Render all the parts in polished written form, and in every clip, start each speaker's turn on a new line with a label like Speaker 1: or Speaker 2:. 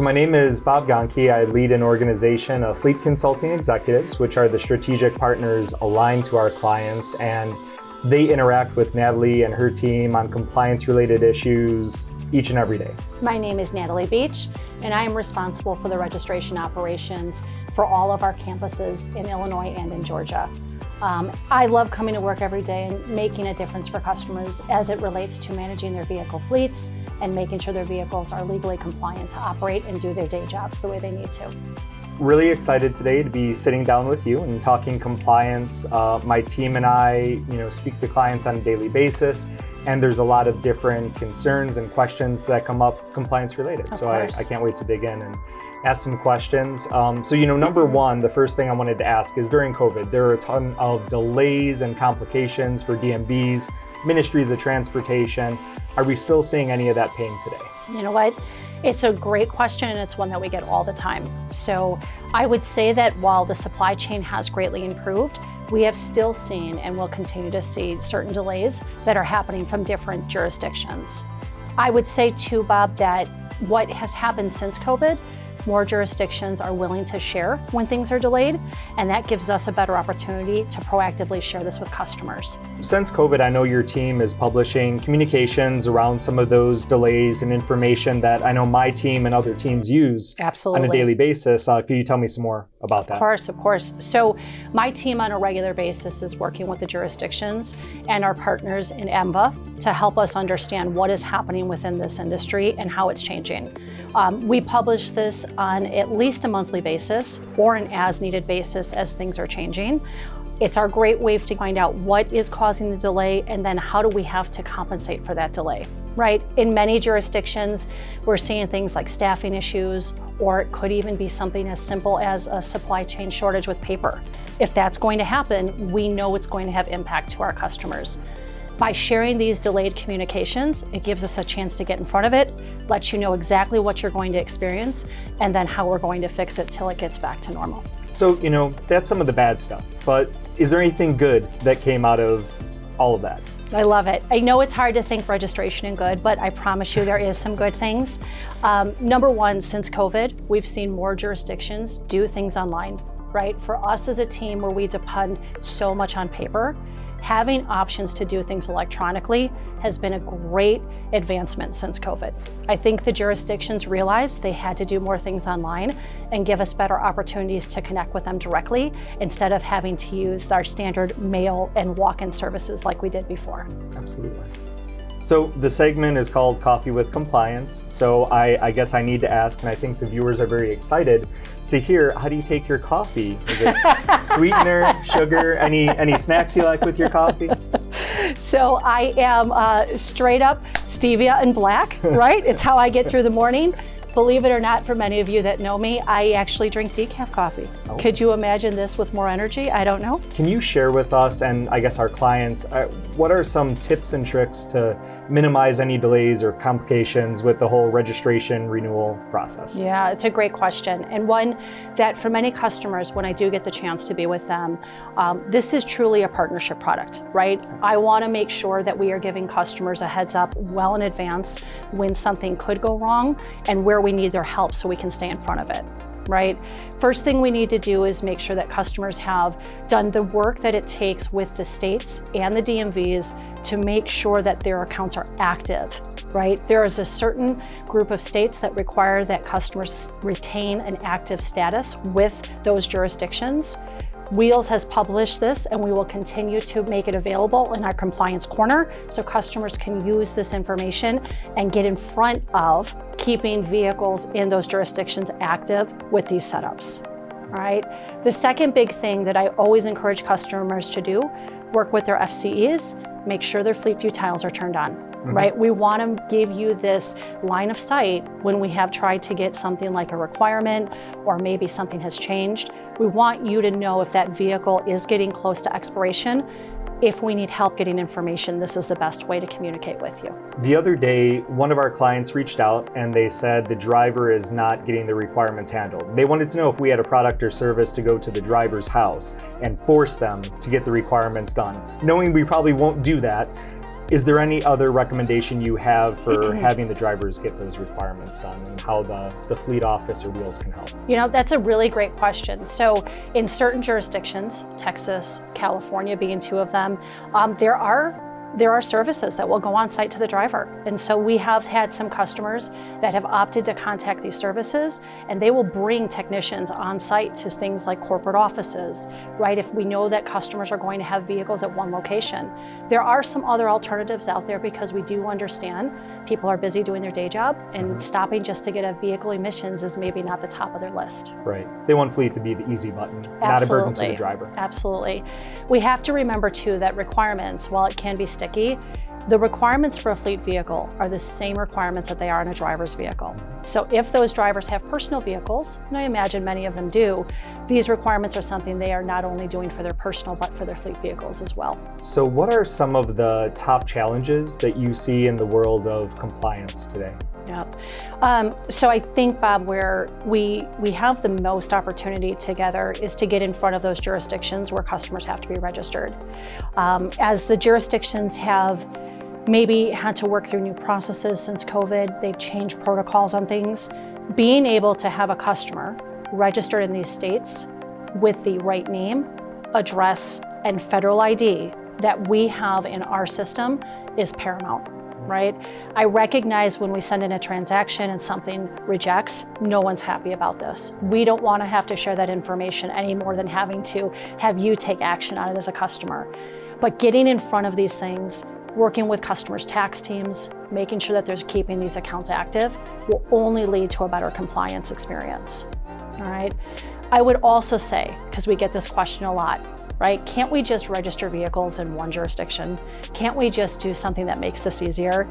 Speaker 1: My name is Bob Gonke. I lead an organization of fleet consulting executives, which are the strategic partners aligned to our clients, and they interact with Natalie and her team on compliance-related issues each and every day.
Speaker 2: My name is Natalie Beach, and I am responsible for the registration operations for all of our campuses in Illinois and in Georgia. I love coming to work every day and making a difference for customers as it relates to managing their vehicle fleets and making sure their vehicles are legally compliant to operate and do their day jobs the way they need to.
Speaker 1: Really excited today to be sitting down with you and talking compliance. My team and I, speak to clients on a daily basis, and there's a lot of different concerns and questions that come up compliance related. So I can't wait to dig in and ask some questions. Number one, the first thing I wanted to ask is during COVID, there are a ton of delays and complications for DMVs, ministries of transportation. Are we still seeing any of that pain today?
Speaker 2: You know what? It's a great question, and it's one that we get all the time. So I would say that while the supply chain has greatly improved, we have still seen and will continue to see certain delays that are happening from different jurisdictions. I would say too, Bob, that what has happened since COVID, more jurisdictions are willing to share when things are delayed, and that gives us a better opportunity to proactively share this with customers. Since
Speaker 1: COVID, I know your team is publishing communications around some of those delays and information that I know my team and other teams use on a daily basis. Could you tell me some more about that?
Speaker 2: Of course. So my team on a regular basis is working with the jurisdictions and our partners in EMVA to help us understand what is happening within this industry and how it's changing. We publish this on at least a monthly basis or an as-needed basis as things are changing. It's our great way to find out what is causing the delay and then how do we have to compensate for that delay, right? In many jurisdictions, we're seeing things like staffing issues, or it could even be something as simple as a supply chain shortage with paper. If that's going to happen, we know it's going to have impact to our customers. By sharing these delayed communications, it gives us a chance to get in front of it, let you know exactly what you're going to experience, and then how we're going to fix it till it gets back to normal.
Speaker 1: So, that's some of the bad stuff, but is there anything good that came out of all of that?
Speaker 2: I love it. I know it's hard to think registration and good, but I promise you there is some good things. Number one, since COVID, we've seen more jurisdictions do things online, right? For us as a team where we depend so much on paper, having options to do things electronically has been a great advancement since COVID. I think the jurisdictions realized they had to do more things online and give us better opportunities to connect with them directly instead of having to use our standard mail and walk-in services like we did before.
Speaker 1: Absolutely. So the segment is called Coffee with Compliance. So I guess I need to ask, and I think the viewers are very excited to hear, how do you take your coffee? Is it sweetener, sugar, any snacks you like with your coffee?
Speaker 2: So I am straight up stevia and black, right? It's how I get through the morning. Believe it or not, for many of you that know me, I actually drink decaf coffee. Oh. Could you imagine this with more energy? I don't know.
Speaker 1: Can you share with us and I guess our clients, what are some tips and tricks to minimize any delays or complications with the whole registration renewal process?
Speaker 2: Yeah, it's a great question. And one that for many customers, when I do get the chance to be with them, this is truly a partnership product, right? I want to make sure that we are giving customers a heads up well in advance when something could go wrong and where we need their help so we can stay in front of it, right? First thing we need to do is make sure that customers have done the work that it takes with the states and the DMVs to make sure that their accounts are active, right? There is a certain group of states that require that customers retain an active status with those jurisdictions. Wheels has published this, and we will continue to make it available in our compliance corner so customers can use this information and get in front of keeping vehicles in those jurisdictions active with these setups. All right. The second big thing that I always encourage customers to do, work with their FCEs, make sure their fleet view tiles are turned on. Right? We want to give you this line of sight when we have tried to get something like a requirement or maybe something has changed. We want you to know if that vehicle is getting close to expiration. If we need help getting information, this is the best way to communicate with you.
Speaker 1: The other day, one of our clients reached out and they said the driver is not getting the requirements handled. They wanted to know if we had a product or service to go to the driver's house and force them to get the requirements done. Knowing we probably won't do that, Is there any other recommendation you have for having the drivers get those requirements done, and how the fleet office or wheels can help?
Speaker 2: That's a really great question. So in certain jurisdictions, Texas, California being two of them, there are services that will go on site to the driver. And so we have had some customers that have opted to contact these services, and they will bring technicians on site to things like corporate offices, right? If we know that customers are going to have vehicles at one location. There are some other alternatives out there, because we do understand people are busy doing their day job, and stopping just to get a vehicle emissions is maybe not the top of their list.
Speaker 1: Right. They want fleet to be the easy button, not a burden to the driver.
Speaker 2: Absolutely. We have to remember too that requirements, while it can be sticky, the requirements for a fleet vehicle are the same requirements that they are in a driver's vehicle. So if those drivers have personal vehicles, and I imagine many of them do, these requirements are something they are not only doing for their personal, but for their fleet vehicles as well.
Speaker 1: So what are some of the top challenges that you see in the world of compliance today?
Speaker 2: Yeah. So I think, Bob, where we have the most opportunity together is to get in front of those jurisdictions where customers have to be registered. As the jurisdictions have maybe had to work through new processes since COVID, they've changed protocols on things. Being able to have a customer registered in these states with the right name, address, and federal ID that we have in our system is paramount. Right? I recognize when we send in a transaction and something rejects, no one's happy about this. We don't want to have to share that information any more than having to have you take action on it as a customer. But getting in front of these things, working with customers' tax teams, making sure that they're keeping these accounts active will only lead to a better compliance experience. All right? I would also say, because we get this question a lot, right? Can't we just register vehicles in one jurisdiction? Can't we just do something that makes this easier?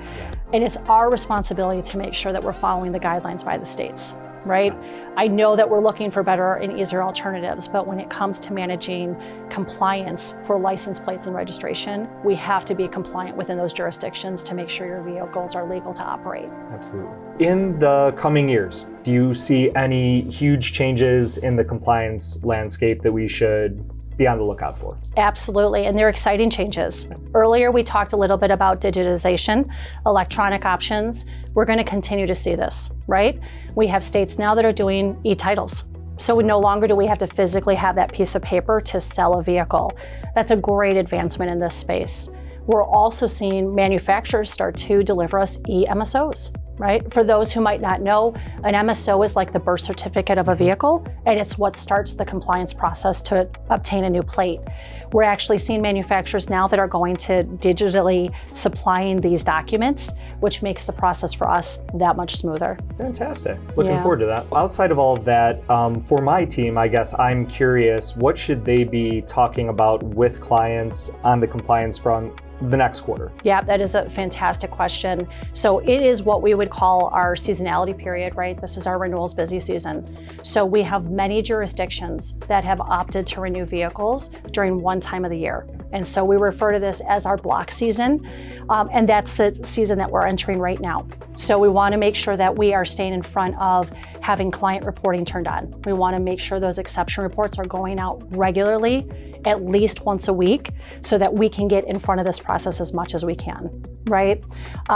Speaker 2: And it's our responsibility to make sure that we're following the guidelines by the states, right? I know that we're looking for better and easier alternatives, but when it comes to managing compliance for license plates and registration, we have to be compliant within those jurisdictions to make sure your vehicles are legal to operate.
Speaker 1: Absolutely. In the coming years, do you see any huge changes in the compliance landscape that we should be on the lookout for?
Speaker 2: Absolutely, and they're exciting changes. Earlier, we talked a little bit about digitization, electronic options. We're going to continue to see this, right? We have states now that are doing e-titles. So no longer do we have to physically have that piece of paper to sell a vehicle. That's a great advancement in this space. We're also seeing manufacturers start to deliver us e-MSOs. Right? For those who might not know, an MSO is like the birth certificate of a vehicle, and it's what starts the compliance process to obtain a new plate. We're actually seeing manufacturers now that are going to digitally supplying these documents, which makes the process for us that much smoother.
Speaker 1: Fantastic. Looking forward to that. Outside of all of that, for my team, I guess I'm curious, what should they be talking about with clients on the compliance front the next quarter?
Speaker 2: Yeah, that is a fantastic question. So it is what we would call our seasonality period, right? This is our renewals busy season. So we have many jurisdictions that have opted to renew vehicles during one time of the year. And so we refer to this as our block season. And that's the season that we're entering right now. So we want to make sure that we are staying in front of having client reporting turned on. We want to make sure those exception reports are going out regularly, at least once a week, so that we can get in front of this process as much as we can, right?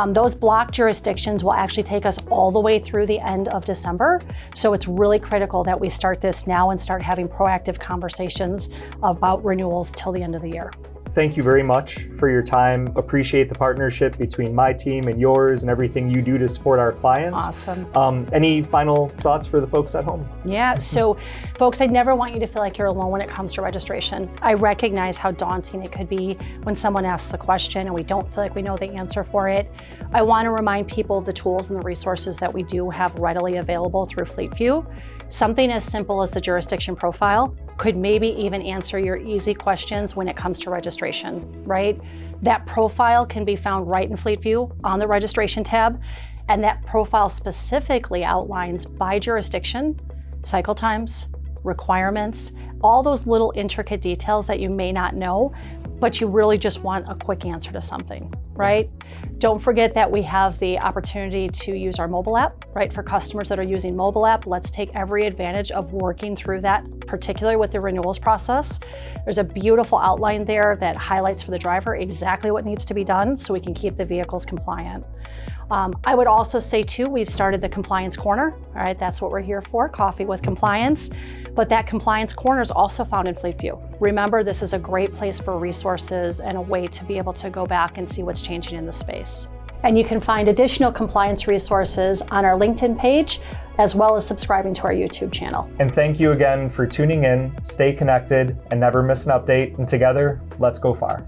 Speaker 2: Those block jurisdictions will actually take us all the way through the end of December. So it's really critical that we start this now and start having proactive conversations about renewals till the end of the year.
Speaker 1: Thank you very much for your time. Appreciate the partnership between my team and yours and everything you do to support our clients.
Speaker 2: Awesome.
Speaker 1: Any final thoughts for the folks at home?
Speaker 2: Yeah, so folks, I never want you to feel like you're alone when it comes to registration. I recognize how daunting it could be when someone asks a question and we don't feel like we know the answer for it. I want to remind people of the tools and the resources that we do have readily available through FleetView. Something as simple as the jurisdiction profile could maybe even answer your easy questions when it comes to registration, right? That profile can be found right in FleetView on the registration tab, and that profile specifically outlines by jurisdiction, cycle times, requirements, all those little intricate details that you may not know. but you really just want a quick answer to something, right? Don't forget that we have the opportunity to use our mobile app, right? For customers that are using mobile app, let's take every advantage of working through that, particularly with the renewals process. There's a beautiful outline there that highlights for the driver exactly what needs to be done so we can keep the vehicles compliant. I would also say too, we've started the compliance corner. All right, that's what we're here for, coffee with compliance. But that compliance corner is also found in Fleet View. Remember, this is a great place for resources and a way to be able to go back and see what's changing in the space. And you can find additional compliance resources on our LinkedIn page, as well as subscribing to our YouTube channel.
Speaker 1: And thank you again for tuning in. Stay connected and never miss an update. And together, let's go far.